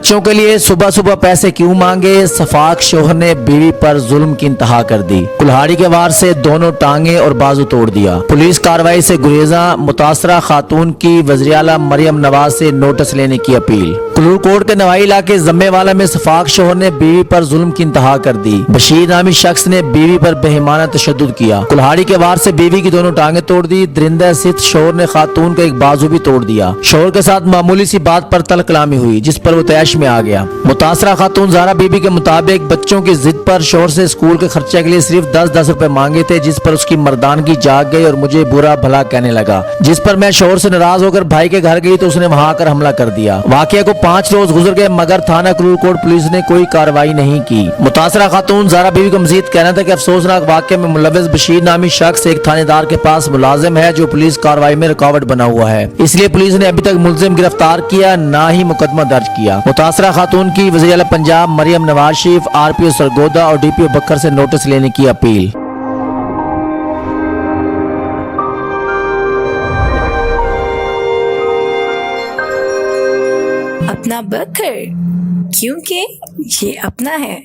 बच्चों के लिए सुबह सुबह पैसे क्यों मांगे, सफाक शोहर ने बीवी पर जुल्म की इंतहा कर दी। कुल्हाड़ी के वार से दोनों टांगे और बाजू तोड़ दिया। पुलिस कार्रवाई से गुरेजा, मुतासरा खातून की वज़ीर आला मरियम नवाज से नोटिस लेने की अपील। कुल्लू कोट के नवाई इलाके जम्मेवाला में सफाक शोहर ने बीवी पर जुल्म की इंतहा कर दी। बशीर नामी शख्स ने बीवी पर बेईमाना तशद्दुद किया। कुल्हाड़ी के वार से बीवी की दोनों टांगे तोड़ दी। दरिंदा स्थित शोहर ने खातून का एक बाजू भी तोड़ दिया। शोहर के साथ मामूली सी बात पर तल कलामी हुई, जिस पर वो तैश में आ गया। मुतासरा खातून ज़ारा बीबी के मुताबिक बच्चों की जिद पर शोहर से स्कूल के खर्चे के लिए सिर्फ 10-10 रुपए मांगे थे, जिस पर उसकी मर्दानगी जाग गई और मुझे बुरा भला कहने लगा। जिस पर मैं शोहर से नाराज होकर भाई के घर गई तो उसने वहां आकर हमला कर दिया। वाकया को 5 रोज गुजर गए मगर थाना कुल्लू कोट पुलिस ने कोई कार्रवाई नहीं की। मुतासरा खातून ज़ारा बीबी का मजीद कहना था कि अफसोसनाक वाकये में मुलव्विस बशीर नामी शख्स एक थानेदार के पास मुलाजिम है जो पुलिस कार्रवाई में रुकावट बना हुआ है, इसलिए पुलिस ने अभी तक मुलजिम गिरफ्तार किया ना ही मुकदमा दर्ज किया। मुतासरा खातून की वज़ीर आला पंजाब मरियम नवाज शरीफ, RPO सरगोदा और DPO बकर से नोटिस लेने की अपील। अपना बकर, क्योंकि ये अपना है।